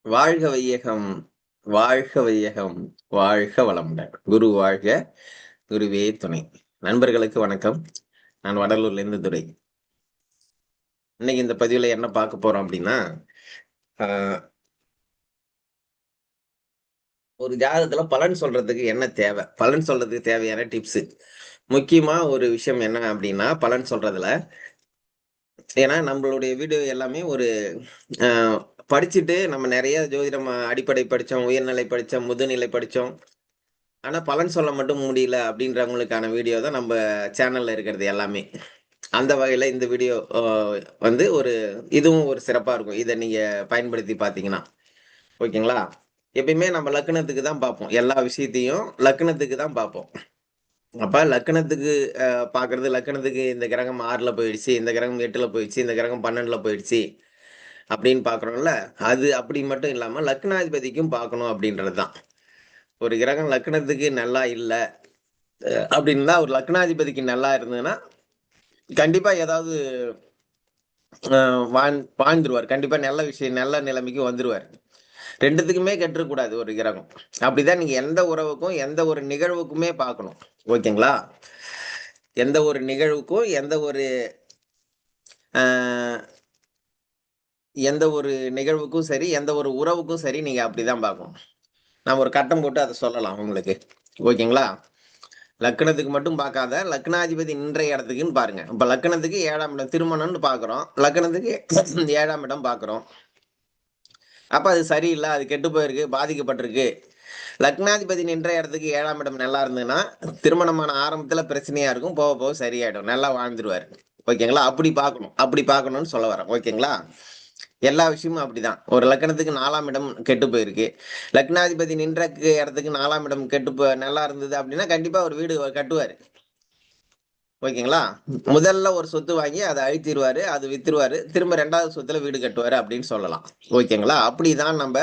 வாழ்க வையகம், வாழ்க வையகம், வாழ்க வளமுடன். குரு வாழ்க, குருவே துணை. நண்பர்களுக்கு வணக்கம். நான் வடலூர்லேருந்து துரை. இன்னைக்கு இந்த பதிவுல என்ன பார்க்க போறோம் அப்படின்னா, ஆ ஒரு ஜாதகத்துல பலன் சொல்றதுக்கு என்ன தேவை? பலன் சொல்றதுக்கு தேவையான டிப்ஸு. முக்கியமா ஒரு விஷயம் என்ன அப்படின்னா, பலன் சொல்றதுல, ஏன்னா நம்மளுடைய வீடியோ எல்லாமே ஒரு அ படிச்சுட்டு நம்ம நெறைய ஜோதிடம் அடிப்படை படிச்சோம், உயர்நிலை படிச்சோம், முதுநிலை படிச்சோம். ஆனா, பலன் சொல்ல மட்டும் முடியல அப்படின்றவங்களுக்கான வீடியோ தான் நம்ப சேனல்ல இருக்கிறது எல்லாமே. அந்த வகையில இந்த வீடியோ வந்து இதுவும் ஒரு சிறப்பா இருக்கும். இத நீங்க பயன்படுத்தி பார்த்தீங்கன்னா. ஓகேங்களா? எப்பயுமே நம்ம லக்னத்துக்கு தான் பார்ப்போம். எல்லா விஷயத்தையும் லக்னத்துக்கு தான் பார்ப்போம். அப்ப லக்னத்துக்கு அ பார்க்கறது லக்னத்துக்கு இந்த கிரகம் 6ல போயிடுச்சு, இந்த கிரகம் 8ல போயிடுச்சு, இந்த கிரகம் 12ல போயிடுச்சு அப்படின்னு பார்க்குறோம்ல. அது அப்படி மட்டும் இல்லாம லக்னாதிபதிக்கும் பார்க்கணும் அப்படின்றது தான். ஒரு கிரகம் லக்னத்துக்கு நல்லா இல்ல அப்படின்னா, ஒரு லக்னாதிபதிக்கு நல்லா இருந்ததுன்னா, கண்டிப்பா ஏதாவது அ வாழ்ந்துருவாரு. கண்டிப்பா நல்ல விஷயம் நல்ல நிலைமைக்கு வந்துருவாரு. 2த்துக்குமே கெட்டுறக்கூடாது ஒரு கிரகம். அப்படிதான் நீங்க எந்த உறவுக்கும், எந்த ஒரு நிகழ்வுக்குமே பார்க்கணும். ஓகேங்களா? எந்த ஒரு நிகழ்வுக்கும், அ எந்த ஒரு நிகழ்வுக்கும் சரி, எந்த ஒரு உறவுக்கும் சரி, நீங்க அப்படிதான் பார்க்கணும். நான் ஒரு கட்டம் போட்டு அத சொல்லலாம் உங்களுக்கு. ஓகேங்களா? லக்னத்துக்கு மட்டும் பார்க்காத, லக்னாதிபதி நின்ற இடத்துக்குன்னு பாருங்க. இப்ப லக்னத்துக்கு 7ஆம் இடம் திருமணம்னு பார்க்குறோம். லக்னத்துக்கு 7ஆம் இடம் பார்க்குறோம். அப்ப அது சரியில்ல, அது கெட்டு போயிருக்கு, பாதிக்கப்பட்டிருக்கு. லக்னாதிபதி நின்ற இடத்துக்கு 7ஆம் இடம் நல்லா இருந்ததுன்னா, திருமணமான ஆரம்பத்துல பிரச்சனையா இருக்கும். போக போக சரியாயிடும். நல்லா வாழ்ந்துருவாரு. ஓகேங்களா? அப்படி பார்க்கணும். அப்படி பார்க்கணும்னு சொல்ல வரேன். ஓகேங்களா? எல்லா விஷயமும் அப்படிதான். ஒரு லக்னத்துக்கு 4ஆம் இடம் கெட்டு போயிருக்கு. லக்னாதிபதி நின்ற இடத்துக்கு 4ஆம் இடம் நல்லா இருந்தது அப்படின்னா, கண்டிப்பா ஒரு வீடு கட்டுவாரு. ஓகேங்களா? முதல்ல ஒரு சொத்து வாங்கி அத அழித்திருவாரு. அது வித்துருவாரு. திரும்ப 2வது சொத்துல வீடு கட்டுவாரு அப்படின்னு சொல்லலாம். ஓகேங்களா? அப்படிதான் நம்ப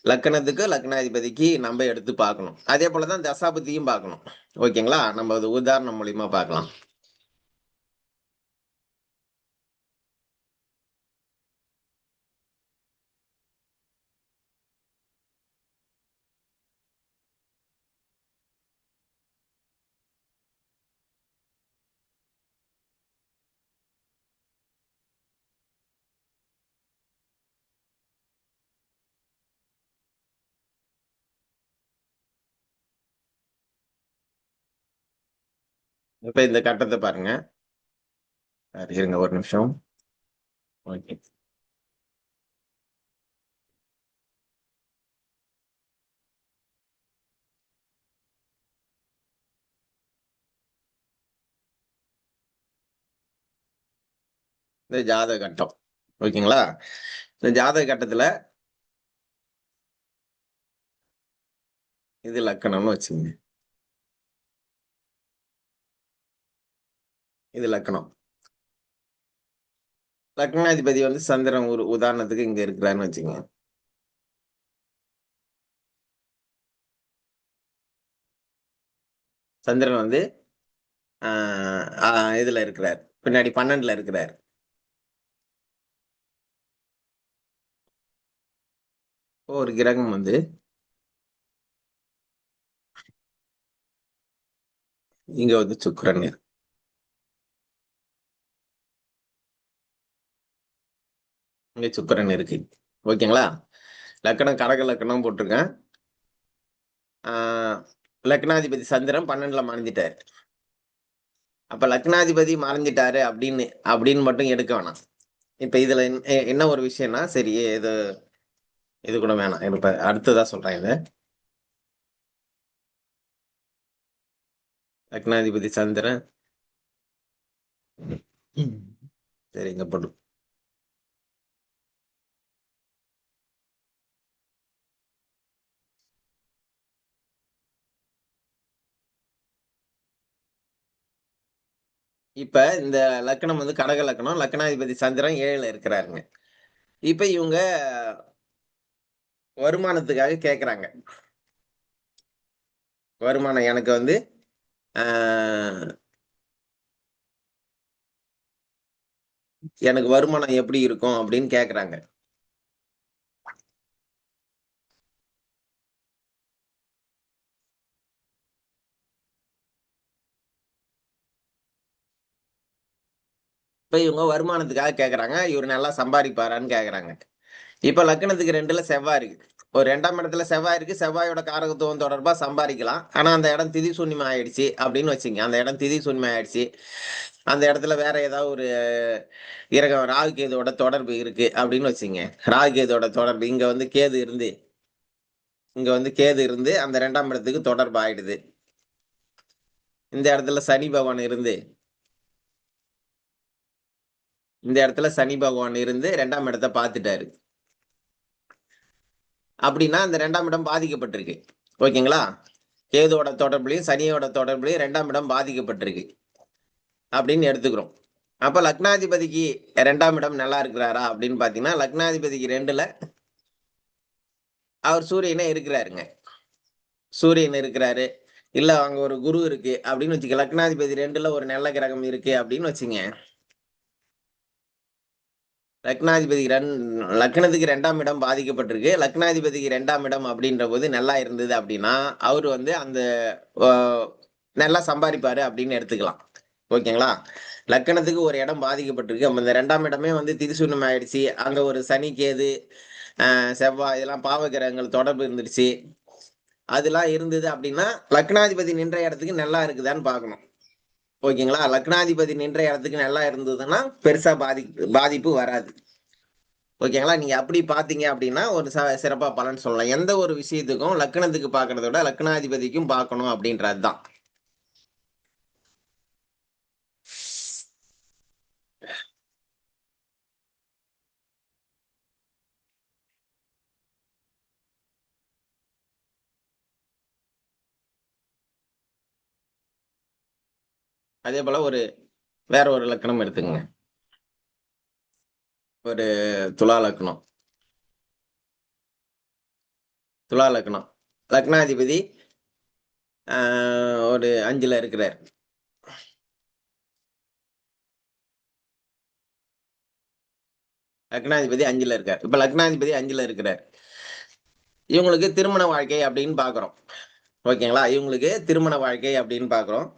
லக்னத்துக்கு, லக்னாதிபதிக்கு நம்ப எடுத்து பார்க்கணும். அதே போல தான் தசாபுத்தியும் பார்க்கணும். ஓகேங்களா? நம்ம அது உதாரணம் மூலியமா பார்க்கலாம். இப்ப இந்த கட்டத்த பாருங்க. இருங்க ஒரு நிமிஷம். ஓகே. இந்த ஜாதக கட்டம். ஓகேங்களா? இந்த ஜாதக கட்டத்துல இது லக்கணம்னு வச்சுக்கங்க. இது லக்கணம். லக்னாதிபதி வந்து சந்திரன் ஒரு உதாரணத்துக்கு இங்க இருக்கிறாருன்னு வச்சுக்கங்க. சந்திரன் வந்து ஆ ஆ இதுல இருக்கிறார். பின்னாடி 12ல இருக்கிறார். ஒரு கிரகம் வந்து இங்க வந்து சுக்கிரன் இங்க சுக்கிரன் இருக்கு. ஓகேங்களா? லக்கணம் கடக லக்கணம் போட்டிருக்கேன். ஆ லக்னாதிபதி சந்திரன் 12ல மறைஞ்சிட்டாரு. அப்ப லக்னாதிபதி மறைஞ்சிட்டாரு அப்படின்னு மட்டும் எடுக்க வேணாம். இப்ப இதுல என்ன ஒரு விஷயம்னா, சரி இது இது கூட வேணாம். இப்ப அடுத்ததா சொல்றேன் இத. லக்னாதிபதி சந்திரன். ம். சரி இங்க போட்டு இப்ப இந்த லக்னம் வந்து கடக லக்னம். லக்னாதிபதி சந்திரன் 7ல இருக்கிறாருங்க. இப்ப இவங்க வருமானத்துக்காக கேட்கறாங்க. வருமானம் எனக்கு வந்து ஆ எனக்கு வருமானம் எப்படி இருக்கும் அப்படின்னு கேட்கறாங்க. இப்ப இவங்க வருமானத்துக்காக கேட்கறாங்க. இவரு நல்லா சம்பாரிப்பாரான்னு கேட்கறாங்க. இப்ப லக்னத்துக்கு 2ல செவ்வாய் இருக்கு. ஒரு 2ஆம் இடத்துல செவ்வாய் இருக்கு. செவ்வாயோட காரகத்துவம் தொடர்பா சம்பாரிக்கலாம். ஆனா அந்த இடம் திதி சூன்யம் ஆயிடுச்சு அப்படின்னு வச்சுக்கங்க. அந்த இடம் திதி சூன்யம் ஆயிடுச்சு. அந்த இடத்துல வேற ஏதாவது ஒரு கிரகம் ராகு கேதுவோட தொடர்பு இருக்கு அப்படின்னு வச்சுக்கங்க. ராகு கேதுவோட தொடர்பு இங்க வந்து கேது இருந்து அந்த 2ஆம் இடத்துக்கு தொடர்பு ஆயிடுது. இந்த இடத்துல சனி பகவான் இருந்து இந்த இடத்துல சனி பகவான் இருந்து 2ஆம் இடத்த பார்த்துட்டாரு. அப்படின்னா அந்த 2ஆம் இடம் பாதிக்கப்பட்டிருக்கு. ஓகேங்களா? கேதுவோட தொடர்புலயும், சனியோட தொடர்புலயும் 2ஆம் இடம் பாதிக்கப்பட்டிருக்கு. அப்படின்னு எடுத்துக்கிறோம். அப்ப லக்னாதிபதிக்கு 2ஆம் இடம் நல்லா இருக்கிறாரா அப்படின்னு பார்த்தீங்கன்னா, லக்னாதிபதிக்கு 2ல அவர் சூரியனே இருக்கிறாருங்க. சூரியன் இருக்கிறாரு. இல்ல அங்க ஒரு குரு இருக்கு அப்படின்னு வச்சுக்க. லக்னாதிபதி 2ல ஒரு நல்ல கிரகம் இருக்கு அப்படின்னு வச்சுங்க. லக்னாதிபதி லக்னத்துக்கு 2ஆம் இடம் பாதிக்கப்பட்டிருக்கு. லக்னாதிபதிக்கு 2ஆம் இடம் அப்படின்ற போது நல்லா இருந்தது அப்படின்னா, அவரு வந்து அந்த அ நல்லா சம்பாரிப்பாரு அப்படின்னு எடுத்துக்கலாம். ஓகேங்களா? லக்னத்துக்கு ஒரு இடம் பாதிக்கப்பட்டிருக்கு. அப்ப இந்த 2ஆம் இடமே வந்து திரிசூன்யம் ஆயிடுச்சு. அங்க ஒரு சனி, கேது, செவ்வாய் இதெல்லாம் பாவ கிரகங்கள் தொடர்பு இருந்துருச்சு. அதெல்லாம் இருந்தது அப்படின்னா, லக்னாதிபதி நின்ற இடத்துக்கு நல்லா இருக்குதான்னு பார்க்கணும். ஓகேங்களா? லக்னாதிபதி நின்ற இடத்துக்கு நல்லா இருந்ததுன்னா, பெருசா பாதிப்பு வராது. ஓகேங்களா? நீங்க அப்படி பார்த்தீங்க அப்படின்னா, ஒரு சிறப்பா பலன் சொல்லலாம். எந்த ஒரு விஷயத்துக்கும் லக்னத்துக்கு பார்க்கிறத விட, லக்னாதிபதிக்கும் பார்க்கணும் அப்படின்றது தான். அதேபோல வேற ஒரு லக்கணம் எடுத்துக்கங்க. ஒரு துலா லக்னம். துலா லக்னம். லக்னாதிபதி அ ஒரு 5ல இருக்கிறார். லக்னாதிபதி 5ல இருக்கார். இப்ப லக்னாதிபதி 5ல இருக்கிறார். இவங்களுக்கு திருமண வாழ்க்கை அப்படின்னு பார்க்கிறோம். ஓகேங்களா? இவங்களுக்கு திருமண வாழ்க்கை அப்படின்னு பார்க்கிறோம்.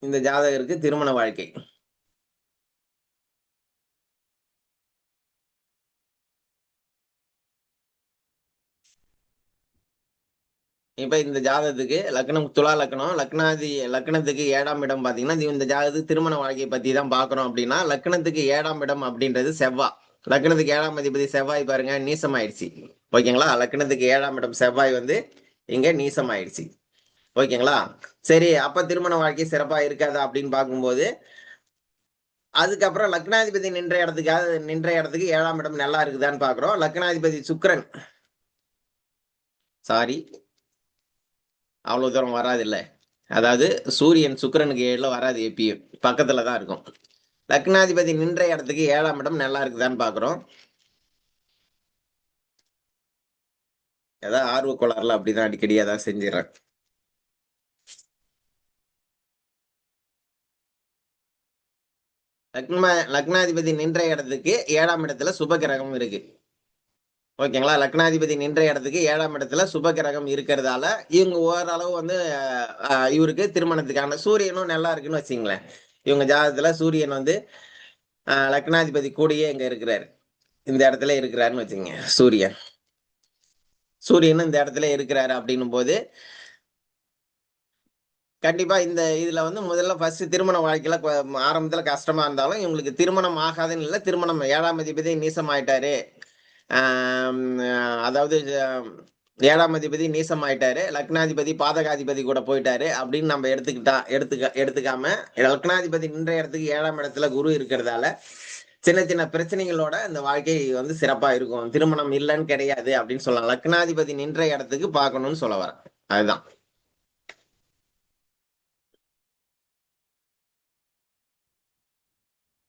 இந்த ஜாதகருக்கு திருமண வாழ்க்கை. இப்ப இந்த ஜாதகத்துக்கு லக்னம் துலா லக்னம். லக்னத்துக்கு 7ஆம் இடம் பார்த்தீங்கன்னா, இந்த ஜாதகத்துக்கு திருமண வாழ்க்கைய பத்தி தான் பார்க்கிறோம் அப்படின்னா, லக்னத்துக்கு 7ஆம் இடம் அப்படின்றது செவ்வா. லக்னத்துக்கு 7ஆம் அதிபதி செவ்வாய் பாருங்க நீசமாயிடுச்சு. ஓகேங்களா? லக்னத்துக்கு 7ஆம் இடம் செவ்வாய் வந்து இங்க நீசமாயிடுச்சு. ஓகேங்களா? சரி, அப்ப திருமண வாழ்க்கை சிறப்பா இருக்காதா அப்படின்னு பார்க்கும்போது, அதுக்கப்புறம் லக்னாதிபதி நின்ற இடத்துக்கு 7ஆம் இடம் நல்லா இருக்குதான்னு பார்க்கிறோம். லக்னாதிபதி சுக்கிரன் சாரி அவ்வளவு தூரம் வராதுல்ல. அதாவது சூரியன் சுக்கிரனுக்கு 7ல வராது எப்பயும். பக்கத்துல தான் இருக்கும். லக்னாதிபதி நின்ற இடத்துக்கு 7ஆம் இடம் நல்லா இருக்குதான்னு பார்க்கிறோம். ஏதாவது ஆர்வ கோளாறுல அப்படிதான் அடிக்கடி ஏதாவது செஞ்சிடறேன். லக்னாதிபதி நின்ற இடத்துக்கு 7ஆம் இடத்துல சுப கிரகம் இருக்கு. ஓகேங்களா? லக்னாதிபதி நின்ற இடத்துக்கு 7ஆம் இடத்துல சுப கிரகம் இருக்கிறதால, இவங்க ஓரளவு வந்து இவருக்கு திருமணத்துக்கான சூரியனும் நல்லா இருக்குன்னு வச்சுக்கங்களேன். இவங்க ஜாதகத்துல சூரியன் வந்து லக்னாதிபதி கூடயே இங்க இருக்கிறாரு. இந்த இடத்துல இருக்கிறாருன்னு வச்சுக்கங்க சூரியன். சூரியனும் இந்த இடத்துல இருக்கிறாரு அப்படின்னும்போது, கண்டிப்பா இதுல வந்து முதல்ல ஃபர்ஸ்ட் திருமண வாழ்க்கையில ஆரம்பத்துல கஷ்டமா இருந்தாலும், இவங்களுக்கு திருமணம் ஆகாதுன்னு இல்ல. திருமணம் 7ஆம் அதிபதி நீசமாயிட்டாரு. ஆம் அதாவது 7ஆம் அதிபதி நீசமாயிட்டாரு. லக்னாதிபதி பாதகாதிபதி கூட போயிட்டாரு அப்படின்னு நம்ம எடுத்துக்காம, லக்னாதிபதி நின்ற இடத்துக்கு 7ஆம் இடத்துல குரு இருக்கிறதால, சின்ன சின்ன பிரச்சனைகளோட இந்த வாழ்க்கை வந்து சிறப்பா இருக்கும். திருமணம் இல்லன்னு கிடையாது அப்படின்னு சொல்லலாம். லக்னாதிபதி நின்ற இடத்துக்கு பார்க்கணும்னு சொல்ல வரேன். அதுதான்.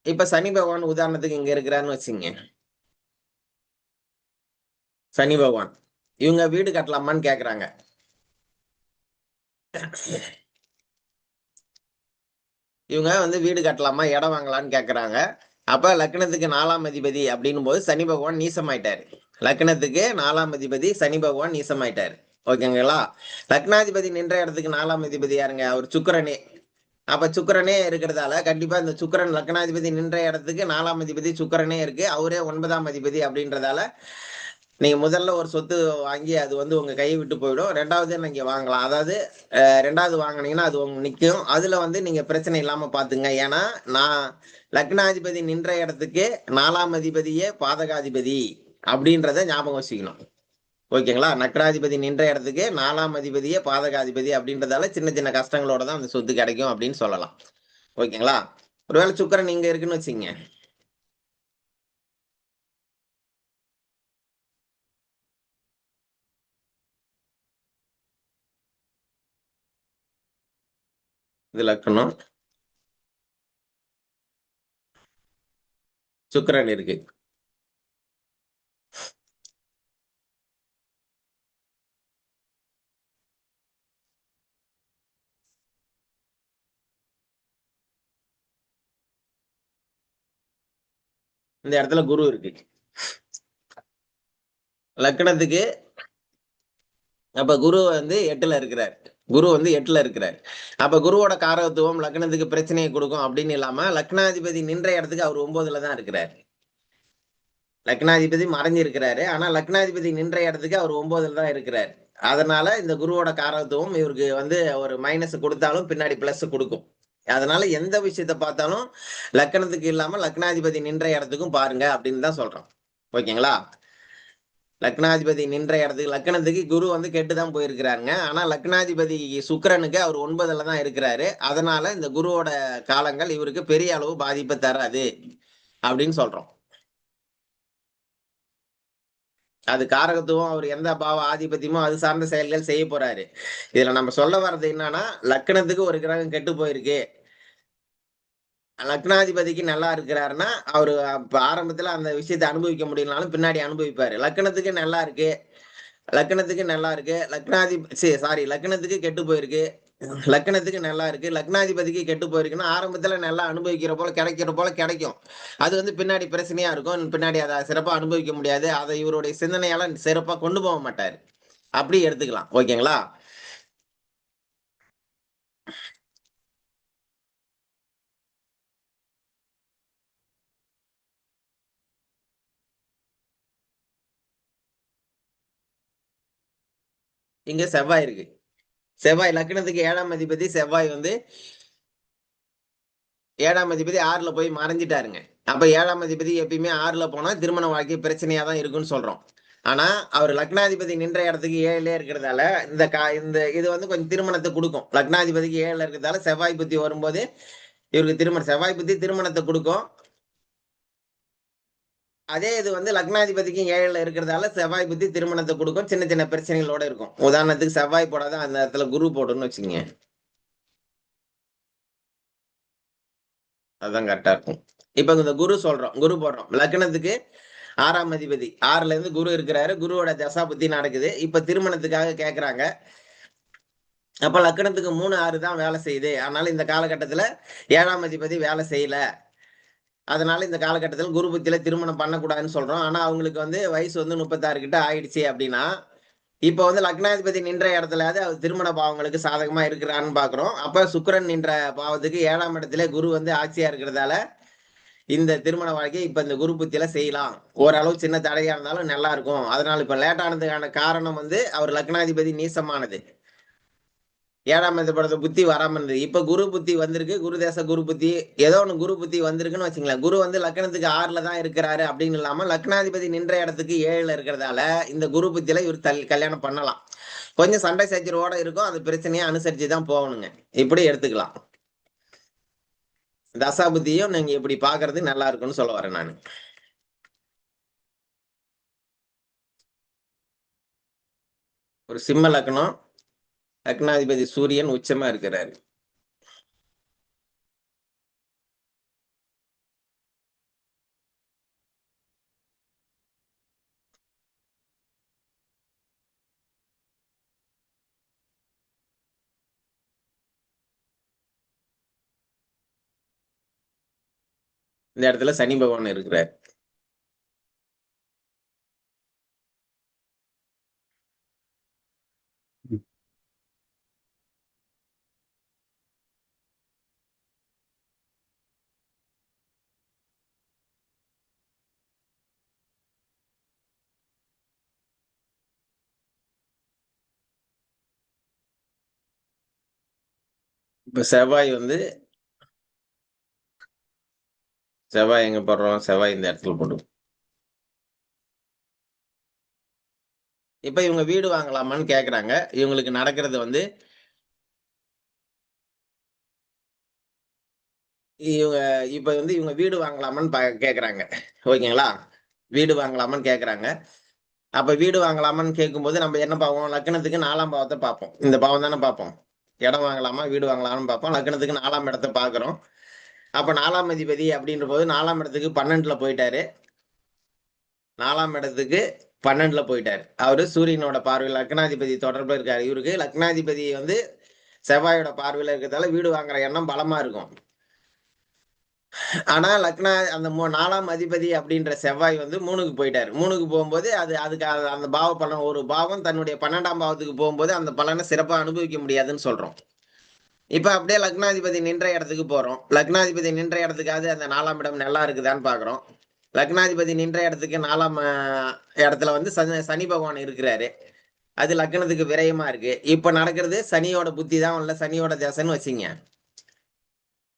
இப்ப சனி பகவான் உதாரணத்துக்கு இங்க இருக்கிறாருன்னு வச்சுங்க. சனி பகவான். இவங்க வீடு கட்டலாமான்னு கேக்குறாங்க. இவங்க வந்து வீடு கட்டலாமா, இடம் வாங்கலான்னு கேக்குறாங்க. அப்ப லக்னத்துக்கு 4ஆம் அதிபதி அப்படின்னும் போது சனி பகவான் நீசமாயிட்டாரு. லக்னத்துக்கு 4ஆம் அதிபதி சனி பகவான் நீசமாயிட்டாரு. ஓகேங்களா? லக்னாதிபதி நின்ற இடத்துக்கு 4ஆம் அதிபதி யாருங்க? அவர் சுக்கிரனே. அப்ப சுக்கிரனே இருக்கிறதால கண்டிப்பா இந்த சுக்கிரன் லக்னாதிபதி நின்ற இடத்துக்கு 4ஆம் அதிபதி சுக்கிரனே இருக்கு. அவரே 9ஆம் அதிபதி அப்படின்றதால, நீங்க முதல்ல ஒரு சொத்து வாங்கி அது வந்து உங்க கைய விட்டு போயிடும். 2வது நீங்க வாங்கலாம். அதாவது 2வது வாங்குனீங்கன்னா, அது நிக்கும். அதுல வந்து நீங்க பிரச்சனை இல்லாம பாத்துங்க. ஏன்னா, நான் லக்னாதிபதி நின்ற இடத்துக்கு 4ஆம் அதிபதியே பாதகாதிபதி அப்படின்றத ஞாபகம் வச்சுக்கணும். ஓகேங்களா? லக்னாதிபதி நின்ற இடத்துக்கு 4ஆம் அதிபதியே பாதகாதிபதி அப்படின்றதால சின்ன சின்ன கஷ்டங்களோட தான் அந்த சொத்து கிடைக்கும் அப்படின்னு சொல்லலாம். ஓகேங்களா? ஒருவேளை சுக்கிரன் இங்க இருக்குன்னு வச்சுக்கங்க. இது லக்னம். சுக்கிரன் இருக்கு. இந்த இடத்துல குரு இருக்கு. லக்னத்துக்கு அப்ப குரு வந்து 8ல இருக்கிறார். குரு வந்து 8ல இருக்கிறார். அப்ப குருவோட காரகத்துவம் லக்னத்துக்கு பிரச்சனையை குடுக்கும் அப்படின்னு இல்லாம, லக்னாதிபதி நின்ற இடத்துக்கு அவர் 9ல தான் இருக்கிறார். லக்னாதிபதி மறைஞ்சிருக்கிறாரு. ஆனா லக்னாதிபதி நின்ற இடத்துக்கு அவர் 9ல தான் இருக்கிறார். அதனால இந்த குருவோட காரகத்துவம் இவருக்கு வந்து ஒரு மைனஸ் குடுத்தாலும் பின்னாடி பிளஸ் குடுக்கும். அதனால எந்த விஷயத்த பார்த்தாலும் லக்னத்துக்கு இல்லாம லக்னாதிபதி நின்ற இடத்துக்கும் பாருங்க அப்படின்னு தான் சொல்றோம். ஓகேங்களா? லக்னாதிபதி நின்ற இடத்துக்கு லக்னத்துக்கு குரு வந்து கெட்டு தான் போயிருக்கிறாருங்க. ஆனா லக்னாதிபதி சுக்கிரனுக்கு அவர் 9ல தான் இருக்கிறாரு. அதனால இந்த குருவோட காலங்கள் இவருக்கு பெரிய அளவு பாதிப்ப தராது அப்படின்னு சொல்றோம். அது காரகத்துவம் அவர் எந்த பாவ ஆதிபத்தியமோ அது சார்ந்த செயல்கள் செய்ய போறாரு. இதுல நம்ம சொல்ல வர்றது என்னன்னா, லக்னத்துக்கு ஒரு கிரகம் கெட்டு போயிருக்கு. லக்னாதிபதிக்கு நல்லா இருக்கிறாருன்னா, அவரு அப்ப ஆரம்பத்துல அந்த விஷயத்த அனுபவிக்க முடியலனாலும் பின்னாடி அனுபவிப்பாரு. லக்னத்துக்கு நல்லா இருக்கு. லக்னத்துக்கு நல்லா இருக்கு. சாரி லக்னத்துக்கு கெட்டு போயிருக்கு. லக்னத்துக்கு நல்லா இருக்கு. லக்னாதிபதிக்கு கெட்டு போயிருக்குன்னா, ஆரம்பத்துல நல்லா அனுபவிக்கிற போல, கிடைக்கிற போல கிடைக்கும். அது வந்து பின்னாடி பிரச்சனையா இருக்கும். பின்னாடி அத சிறப்பா அனுபவிக்க முடியாது. அத இவருடைய சிந்தனையால சிறப்பா கொண்டு போக மாட்டாரு. அப்படி எடுத்துக்கலாம். ஓகேங்களா? இங்க செவ்வாய் இருக்கு. செவ்வாய் லக்னத்துக்கு 7ஆம் அதிபதி செவ்வாய் வந்து 7ஆம் அதிபதி 6ல போய் மறைஞ்சிட்டாருங்க. அப்ப 7ஆம் அதிபதி எப்பயுமே 6ல போனா திருமண வாழ்க்கை பிரச்சனையா தான் இருக்குன்னு சொல்றோம். ஆனா, அவர் லக்னாதிபதி நின்ற இடத்துக்கு 7லயே இருக்கிறதால, இந்த இது வந்து கொஞ்சம் திருமணத்த குடுக்கும். லக்னாதிபதிக்கு 7ல இருக்கிறதால செவ்வாய் புத்தி வரும்போது, இவருக்கு செவ்வாய் புத்தி திருமணத்த குடுக்கும். அதே இது வந்து லக்னாதிபதிக்கும் 7ல இருக்கிறதால செவ்வாய் புத்தி திருமணத்த குடுக்கும். சின்ன சின்ன பிரச்சனைகளோட இருக்கும். உதாரணத்துக்கு செவ்வாய் போடாத அந்த இடத்துல குரு போடும்னு வச்சுக்கங்க. அதுதான் கரெக்ட்டா இருக்கும். இப்ப இந்த குரு சொல்றோம். குரு போடுறோம். லக்னத்துக்கு 6ஆம் அதிபதி. 6ல இருந்து குரு இருக்கிறாரு. குருவோட தசா புத்தி நடக்குது. இப்ப திருமணத்துக்காக கேட்கறாங்க. அப்ப லக்னத்துக்கு 3, 6 தான் வேலை செய்யுது. அதனால இந்த காலகட்டத்தில 7ஆம் அதிபதி வேலை செய்யல. அதனால இந்த காலகட்டத்தில குரு புத்தியில திருமணம் பண்ணக்கூடாதுன்னு சொல்றோம். ஆனா அவங்களுக்கு வந்து வயசு வந்து 36 கிட்ட ஆயிடுச்சு அப்படின்னா, இப்ப வந்து லக்னாதிபதி நின்ற இடத்துலயாவது அவர் திருமண பாவங்களுக்கு சாதகமா இருக்கிறார்ன்னு பார்க்கிறோம். அப்ப சுக்கிரன் நின்ற பாவத்துக்கு 7ஆம் இடத்திலே குரு வந்து ஆட்சியா இருக்கிறதால, இந்த திருமண வாழ்க்கை இப்ப இந்த குரு புத்தியில செய்யலாம். ஓரளவு சின்ன தடையா இருந்தாலும் நல்லா இருக்கும். அதனால இப்ப லேட் ஆனதுக்கான காரணம் வந்து அவர் லக்னாதிபதி நீசமானது. 7ஆம் அதிபதியோட புத்தி வராம இருந்தது. இப்ப குரு புத்தி வந்திருக்கு. குரு தேச குரு புத்தி ஏதோ ஒண்ணு குரு புத்தி வந்திருக்குன்னு வச்சுக்கங்களேன். குரு வந்து லக்னத்துக்கு 6ல தான் இருக்கிறாரு அப்படின்னு இல்லாம, லக்னாதிபதி நின்ற இடத்துக்கு 7ல இருக்கிறதால, இந்த குரு புத்தியில இவரு கல்யாணம் பண்ணலாம். கொஞ்சம் சண்டை சச்சரவோட இருக்கும். அது பிரச்சனைய அனுசரிச்சு தான் போகணுங்க. இப்படி எடுத்துக்கலாம். தசா புத்தியும் நீங்க இப்படி பார்க்கறது நல்லா இருக்கும்னு சொல்ல வரேன் நானு. ஒரு சிம்ம லக்னம், லக்னாதிபதி சூரியன் உச்சமா இருக்கிறாரு. இந்த இடத்துல சனி பகவான் இருக்கிறார். இப்ப செவ்வாய் வந்து செவ்வாய் எங்க போடுறோம்? செவ்வாய் இந்த இடத்துல போடுவோம். இப்ப இவங்க வீடு வாங்கலாமான்னு கேட்கறாங்க. இவங்களுக்கு நடக்கிறது வந்து இவங்க இப்ப வந்து இவங்க வீடு வாங்கலாமான்னு கேட்கறாங்க. ஓகேங்களா? வீடு வாங்கலாமான்னு கேட்கறாங்க. அப்ப வீடு வாங்கலாமான்னு கேட்கும்போது நம்ம என்ன பாப்போம்? லக்னத்துக்கு 4ஆம் பாவத்த பார்ப்போம். இந்த பாவம் தானே பார்ப்போம். இடம் வாங்கலாமா? வீடு வாங்கலாமான்னு பார்ப்போம். லக்னத்துக்கு 4ஆம் இடத்த பார்க்கிறோம். அப்ப 4ஆம் அதிபதி அப்படின்றபோது 4ஆம் இடத்துக்கு 12ல போயிட்டாரு. 4ஆம் இடத்துக்கு 12ல போயிட்டாரு. அவரு சூரியனோட பார்வையில லக்னாதிபதி தொடர்புல இருக்காரு. இவருக்கு லக்னாதிபதி வந்து செவ்வாயோட பார்வையில இருக்கிறதால வீடு வாங்குற எண்ணம் பலமா இருக்கும். ஆனா அந்த 4ஆம் அதிபதி அப்படின்ற செவ்வாய் வந்து 3க்கு போயிட்டாரு. 3க்கு போகும்போது அதுக்கு அந்த பாவ பலன் ஒரு பாவம் தன்னுடைய 12ஆம் பாவத்துக்கு போகும்போது அந்த பலன சிறப்பா அனுபவிக்க முடியாதுன்னு சொல்றோம். இப்ப அப்படியே லக்னாதிபதி நின்ற இடத்துக்கு போறோம். லக்னாதிபதி நின்ற இடத்துக்காவது அந்த 4ஆம் இடம் நல்லா இருக்குதான்னு பார்க்கிறோம். லக்னாதிபதி நின்ற இடத்துக்கு 4ஆம் இடத்துல வந்து சனி பகவான் இருக்கிறாரு. அது லக்னத்துக்கு விரயமா இருக்கு. இப்ப நடக்கிறது சனியோட புத்தி தான் இல்ல சனியோட தசைன்னு வச்சுக்கங்க.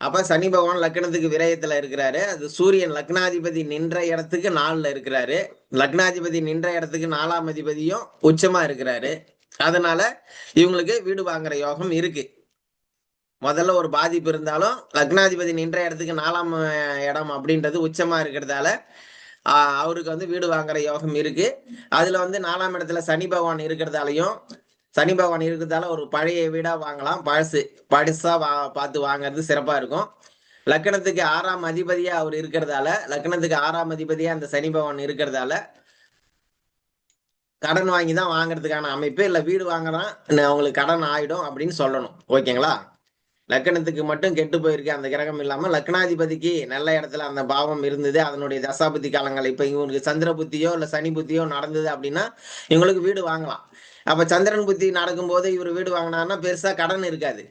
அப்ப சனி பகவான் லக்னத்துக்கு விரயத்துல இருக்கிறாரு. அது சூரியன் லக்னாதிபதி நின்ற இடத்துக்கு 4ல இருக்கிறாரு. லக்னாதிபதி நின்ற இடத்துக்கு 4ஆம் அதிபதியும் உச்சமா இருக்கிறாரு. அதனால இவங்களுக்கு வீடு வாங்குற யோகம் இருக்கு. முதல்ல ஒரு பாதிப்பு இருந்தாலும் லக்னாதிபதி நின்ற இடத்துக்கு 4ஆம் இடம் அப்படின்றது உச்சமா இருக்கிறதால அவருக்கு வந்து வீடு வாங்குற யோகம் இருக்கு. அதுல வந்து 4ஆம் இடத்துல சனி பகவான் இருக்கிறதாலையும் சனி பகவான் இருக்கிறதால ஒரு பழைய வீடா வாங்கலாம். பழசா பார்த்து வாங்குறது சிறப்பா இருக்கும். லக்னத்துக்கு 6ஆம் அதிபதியா அவர் இருக்கிறதால லக்னத்துக்கு 6ஆம் அதிபதியா அந்த சனி பகவான் இருக்கிறதால கடன் வாங்கி தான் வாங்குறதுக்கான அமைப்பு இல்ல வீடு வாங்கலாம் அவங்களுக்கு கடன் ஆயிடும் அப்படின்னு சொல்லணும். ஓகேங்களா? லக்னத்துக்கு மட்டும் கெட்டு போயிருக்கு அந்த கிரகம் இல்லாம லக்னாதிபதிக்கு நல்ல இடத்துல அந்த பாவம் இருந்தது. அதனுடைய தசாபுத்தி காலங்கள் இப்ப இவங்களுக்கு சந்திர புத்தியோ இல்ல சனி புத்தியோ நடந்தது அப்படின்னா இவங்களுக்கு வீடு வாங்கலாம். அப்ப சந்திரன் புத்தி நடக்கும்போது இவர் வீடு வாங்கினார்னா பெருசா கடன் இருக்காது.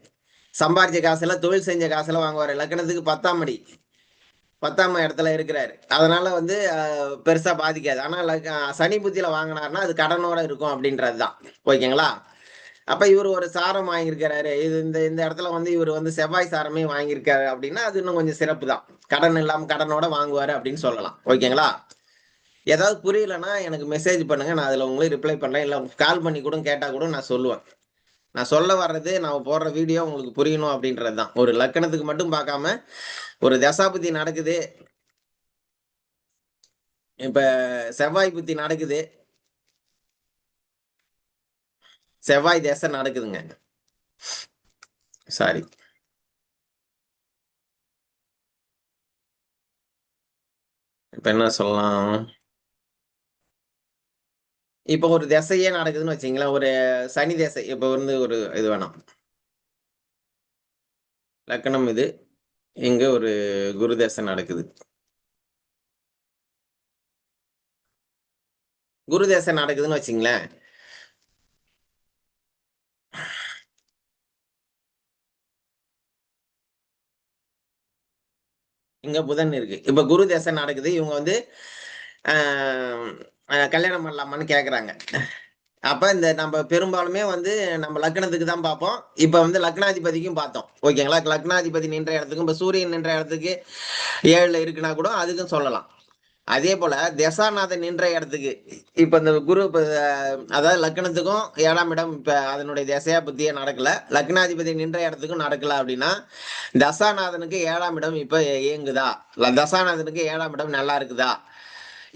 சம்பாரிச்ச காசுல தொழில் செஞ்ச காசுல வாங்குவாரு. லக்னத்துக்கு 10ஆம் இடத்துல இருக்கிறாரு. அதனால வந்து பெருசா பாதிக்காது. ஆனா சனி புத்தியில வாங்கினார்னா அது கடனோட இருக்கும் அப்படின்றதுதான். ஓகேங்களா? அப்ப இவரு ஒரு சாரம் வாங்கியிருக்கிறாரு. இது இந்த இந்த இடத்துல வந்து இவரு வந்து செவ்வாய் சாரமே வாங்கியிருக்காரு அப்படின்னா, அது இன்னும் கொஞ்சம் சிறப்பு தான். கடன் இல்லாம கடனோட வாங்குவாரு அப்படின்னு சொல்லலாம். ஓகேங்களா? ஏதாவது புரியலன்னா எனக்கு மெசேஜ் பண்ணுங்க. நான் அதுல உங்களுக்கு ரிப்ளை பண்றேன். இல்ல கால் பண்ணி கூட கேட்டா கூட நான் சொல்லுவேன். நான் சொல்ல வர்றது, நான் போடுற வீடியோ உங்களுக்கு புரியணும் அப்படின்றது தான். ஒரு லக்கணத்துக்கு மட்டும் பார்க்காம, ஒரு தசாபுத்தி நடக்குது. இப்ப செவ்வாய் புத்தி நடக்குது. செவ்வாய் திசை நடக்குதுங்க. சாரி. இப்ப என்ன சொல்லலாம்? இப்ப ஒரு திசையே நடக்குதுன்னு வச்சுக்கங்களேன். ஒரு சனி திசை. இப்ப வந்து ஒரு இது வேணாம். லக்னம் இது. இங்க ஒரு குரு திசை நடக்குது. குரு திசை நடக்குதுன்னு வச்சுங்களேன். இங்க புதன் இருக்கு. இப்ப குரு திசை நடக்குது. இவங்க வந்து ஆ கல்யாணம் பண்ணலாமான்னு கேட்கறாங்க. அப்ப இந்த நம்ம பெரும்பாலுமே வந்து நம்ம லக்னத்துக்கு தான் பார்ப்போம். இப்ப வந்து லக்னாதிபதிக்கும் பார்த்தோம். ஓகேங்களா? லக்னாதிபதி நின்ற இடத்துக்கும் இப்ப சூரியன் நின்ற இடத்துக்கு 7ல இருக்குன்னா கூட அதுக்கும் சொல்லலாம். அதேபோல தசாநாதன் நின்ற இடத்துக்கு இப்ப இந்த குரு அதாவது லக்னத்துக்கும் 7ஆம் இடம் இப்ப அதனுடைய திசையா புத்தியே நடக்கல. லக்னாதிபதி நின்ற இடத்துக்கும் நடக்கல அப்படின்னா, தசாநாதனுக்கு 7ஆம் இடம் இப்ப இயங்குதா? தசாநாதனுக்கு 7ஆம் இடம் நல்லா இருக்குதா?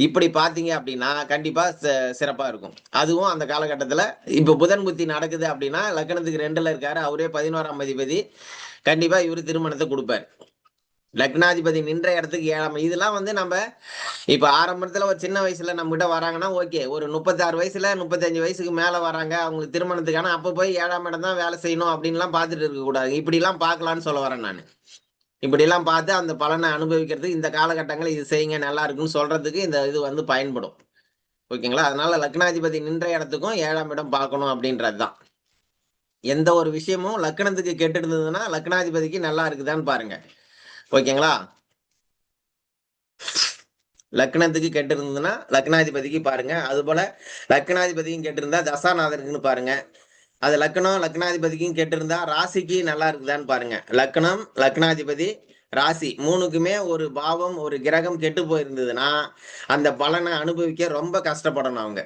இப்படி பார்த்தீங்க அப்படின்னா, கண்டிப்பா சிறப்பா இருக்கும். அதுவும் அந்த காலகட்டத்தில இப்ப புதன் புத்தி நடக்குது அப்படின்னா, லக்னத்துக்கு 2ல இருக்காரு. அவரே 11ஆம் அதிபதி. கண்டிப்பா இவரு திருமணத்த குடுப்பாரு. லக்னாதிபதி நின்ற இடத்துக்கு 7ஆம் இதெல்லாம் வந்து நம்ப இப்ப ஆரம்பத்துல ஒரு சின்ன வயசுல நம்மகிட்ட வராங்கன்னா, ஓகே. ஒரு 36 வயசுல, 35 வயசுக்கு மேல வராங்க. அவங்களுக்கு திருமணத்துக்கான அப்ப போய் 7ஆம் இடம் தான் வேலை செய்யணும் அப்படின்லாம் பார்த்துட்டு இருக்கக்கூடாது. இப்படிலாம் பார்க்கலான்னு சொல்ல வரேன் நானு. இப்படிலாம் பார்த்து அந்த பலன அனுபவிக்கிறதுக்கு இந்த காலகட்டங்கள்ல இது செய்யுங்க நல்லா இருக்குன்னு சொல்றதுக்கு இந்த இது வந்து பயன்படும். ஓகேங்களா? அதனால லக்னாதிபதி நின்ற இடத்துக்கும் 7ஆம் இடம் பார்க்கணும் அப்படின்றது தான். எந்த ஒரு விஷயமும் லக்னத்துக்கு கெட்டு இருந்ததுன்னா, லக்னாதிபதிக்கு நல்லா இருக்குதான்னு பாருங்க. ஓகேங்களா? லக்னத்துக்கு கெட்டு இருந்ததுன்னா, லக்னாதிபதிக்கு பாருங்க. அதுபோல லக்னாதிபதியும் கெட்டு இருந்தா தசாநாதனுக்குன்னு பாருங்க. அது லக்னம் லக்னாதிபதிக்கும் கெட்டிருந்தா ராசிக்கு நல்லா இருக்குதான்னு பாருங்க. லக்னம் லக்னாதிபதி ராசி மூணுக்குமே ஒரு பாவம் ஒரு கிரகம் கெட்டு போயிருந்ததுன்னா அந்த பலனை அனுபவிக்க ரொம்ப கஷ்டப்படணும் அவங்க.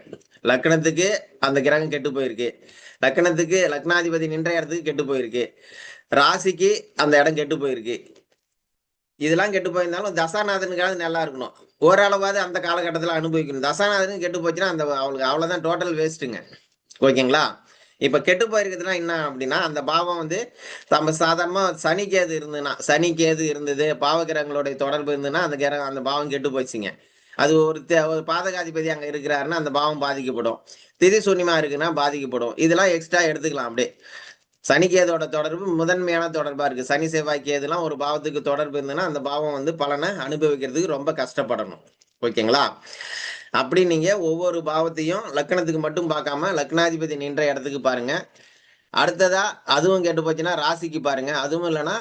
லக்னத்துக்கு அந்த கிரகம் கெட்டு போயிருக்கு, லக்னத்துக்கு லக்னாதிபதி நின்ற இடத்துக்கு கெட்டு போயிருக்கு, ராசிக்கு அந்த இடம் கெட்டு போயிருக்கு. இதெல்லாம் கெட்டு போயிருந்தாலும் தசாநாதனுக்காவது நல்லா இருக்கணும். ஓரளவாவது அந்த காலகட்டத்தில் அனுபவிக்கணும். தசாநாதனுக்கு கெட்டு போச்சுன்னா அந்த அவளுக்கு அவ்வளவுதான், டோட்டல் வேஸ்ட்டுங்க. ஓகேங்களா? இப்ப கெட்டு போயிருக்குதுன்னா என்ன அப்படின்னா அந்த பாவம் வந்து நம்ம சாதாரணமா சனி கேது இருந்ததுன்னா, சனி கேது இருந்தது பாவகிரகங்களுடைய தொடர்பு இருந்ததுன்னா அந்த கிரகம் அந்த பாவம் கெட்டு போச்சுங்க. அது ஒரு பாதகாதிபதி அங்க இருக்கிறாருன்னா அந்த பாவம் பாதிக்கப்படும். திதி சூன்யமா இருக்குன்னா பாதிக்கப்படும். இதெல்லாம் எக்ஸ்ட்ரா எடுத்துக்கலாம் அப்படியே. சனி கேதோட தொடர்பு முதன்மையான தொடர்பா இருக்கு. சனி செவ்வாய் கேதுலாம் ஒரு பாவத்துக்கு தொடர்பு இருந்ததுன்னா அந்த பாவம் வந்து பலனை அனுபவிக்கிறதுக்கு ரொம்ப கஷ்டப்படணும். ஓகேங்களா? அப்படி நீங்க ஒவ்வொரு பாவத்தையும் லக்னத்துக்கு மட்டும் பார்க்காம லக்னாதிபதி நின்ற இடத்துக்கு பாருங்க. அடுத்ததா அதுவும் கெட்டு போச்சுன்னா ராசிக்கு பாருங்க. அதுவும் இல்லைன்னா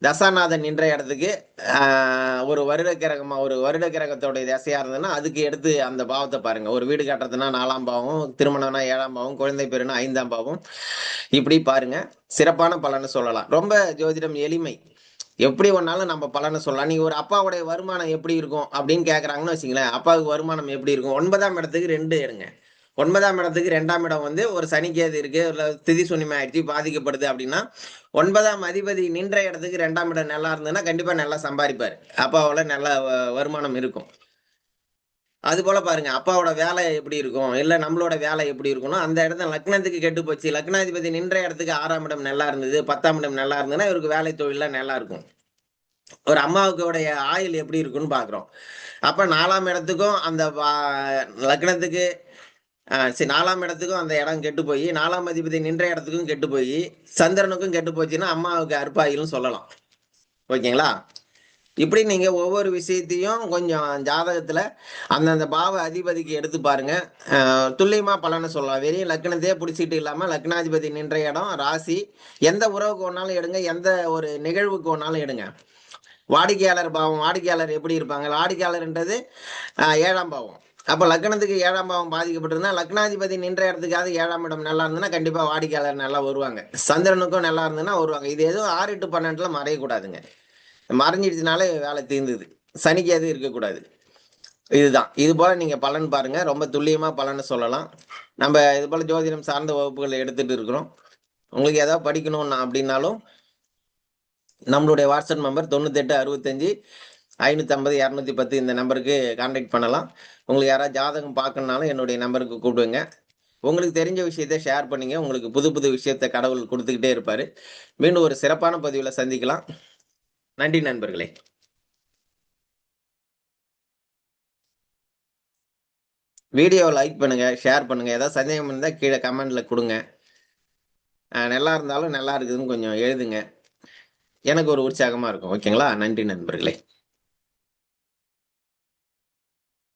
தசாநாதன் நின்ற இடத்துக்கு ஒரு வருட கிரகமா ஒரு வருட கிரகத்தோட திசையா இருந்ததுன்னா அதுக்கு எடுத்து அந்த பாவத்தை பாருங்க. ஒரு வீடு கட்டுறதுன்னா 4ஆம் பாவம், திருமணம்னா 7ஆம் பாவம், குழந்தை பேருனா 5ஆம் பாவம். இப்படி பாருங்க, சிறப்பான பலன்னு சொல்லலாம். ரொம்ப ஜோதிடம் எளிமை. எப்படி வேணாலும் நம்ம பலனை சொல்லலாம். நீங்க ஒரு அப்பாவுடைய வருமானம் எப்படி இருக்கும் அப்படின்னு கேட்கறாங்கன்னு வச்சுங்களேன். அப்பாவுக்கு வருமானம் எப்படி இருக்கும்? 9ஆம் இடத்துக்கு 2 எடுங்க. 9ஆம் இடத்துக்கு 2ஆம் இடம் வந்து ஒரு சனி கேது இருக்கு, இல்ல திதி சூன்யமா ஆயிடுச்சு, பாதிக்கப்படுது அப்படின்னா 9ஆம் அதிபதி நின்ற இடத்துக்கு 2ஆம் இடம் நல்லா இருந்ததுன்னா கண்டிப்பா நல்லா சம்பாதிப்பாரு. அப்பாவால நல்ல வருமானம் இருக்கும். அது போல பாருங்க, அப்பாவோட வேலை எப்படி இருக்கும்? இல்ல நம்மளோட வேலை எப்படி இருக்கும்னா, அந்த இடத்துல லக்னத்துக்கு கெட்டு போச்சு. லக்னாதிபதி நின்ற இடத்துக்கு 6ஆம் இடம் நல்லா இருந்தது, 10ஆம் இடம் நல்லா இருந்ததுன்னா இவருக்கு வேலை தொழில்லாம் நல்லா இருக்கும். ஒரு அம்மாவுக்குடைய ஆயுள் எப்படி இருக்குன்னு பார்க்குறோம். அப்ப 4ஆம் இடத்துக்கும் அந்த லக்னத்துக்கு 4ஆம் இடத்துக்கும் அந்த இடம் கெட்டு போயி, 4ஆம் அதிபதி நின்ற இடத்துக்கும் கெட்டு போயி, சந்திரனுக்கும் கெட்டு போச்சுன்னா அம்மாவுக்கு அற்பாயுள்னு சொல்லலாம். ஓகேங்களா? இப்படி நீங்க ஒவ்வொரு விஷயத்தையும் கொஞ்சம் ஜாதகத்துல அந்தந்த பாவ அதிபதிக்கு எடுத்து பாருங்க. துல்லியமா பலனை சொல்லலாம். வெறும் லக்னத்தையே பிடிச்சிட்டு இல்லாம லக்னாதிபதி நின்ற இடம், ராசி, எந்த உறவுக்கு வேணாலும் எடுங்க, எந்த ஒரு நிகழ்வுக்கு வேணாலும் எடுங்க. வாடிக்கையாளர் பாவம், வாடிக்கையாளர் எப்படி இருப்பாங்க? வாடிக்கையாளர்ன்றது 7ஆம் பாவம். அப்ப லக்னத்துக்கு 7ஆம் பாவம் பாதிக்கப்பட்டிருந்தா லக்னாதிபதி நின்ற இடத்துக்காவது 7ஆம் இடம் நல்லா இருந்ததுன்னா கண்டிப்பா வாடிக்கையாளர் நல்லா வருவாங்க. சந்திரனுக்கும் நல்லா இருந்ததுன்னா வருவாங்க. இது எதுவும் 6, 8, 12ல மறையக்கூடாதுங்க. மறைஞ்சிடுச்சுனாலே வேலை தீர்ந்தது. சனிக்கு எதுவும் இருக்கக்கூடாது. இதுதான். இது போல நீங்க பலன் பாருங்க. ரொம்ப துல்லியமா பலனை சொல்லலாம். நம்ம இது போல ஜோதிடம் சார்ந்த வகுப்புகள் எடுத்துட்டு இருக்கிறோம். உங்களுக்கு ஏதாவது படிக்கணும் அப்படின்னாலும் நம்மளுடைய வாட்ஸ்அப் நம்பர் 98 65 550 210 இந்த நம்பருக்கு கான்டாக்ட் பண்ணலாம். உங்களுக்கு யாராவது ஜாதகம் பார்க்கணும்னாலும் என்னுடைய நம்பருக்கு கூப்பிடுங்க. உங்களுக்கு தெரிஞ்ச விஷயத்த ஷேர் பண்ணீங்க. உங்களுக்கு புது புது விஷயத்த கடவுள் கொடுத்துக்கிட்டே இருப்பாரு. மீண்டும் ஒரு சிறப்பான பதிவுல சந்திக்கலாம். நன்றி நண்பர்களே. வீடியோவை லைக் பண்ணுங்க, ஷேர் பண்ணுங்க. ஏதாவது சந்தேகம் இருந்தா கீழே கமெண்ட்ல கொடுங்க. நல்லா இருந்தாலும் நல்லா இருக்குதுன்னு கொஞ்சம் எழுதுங்க. எனக்கு ஒரு உற்சாகமா இருக்கும். ஓகேங்களா? நன்றி நண்பர்களே.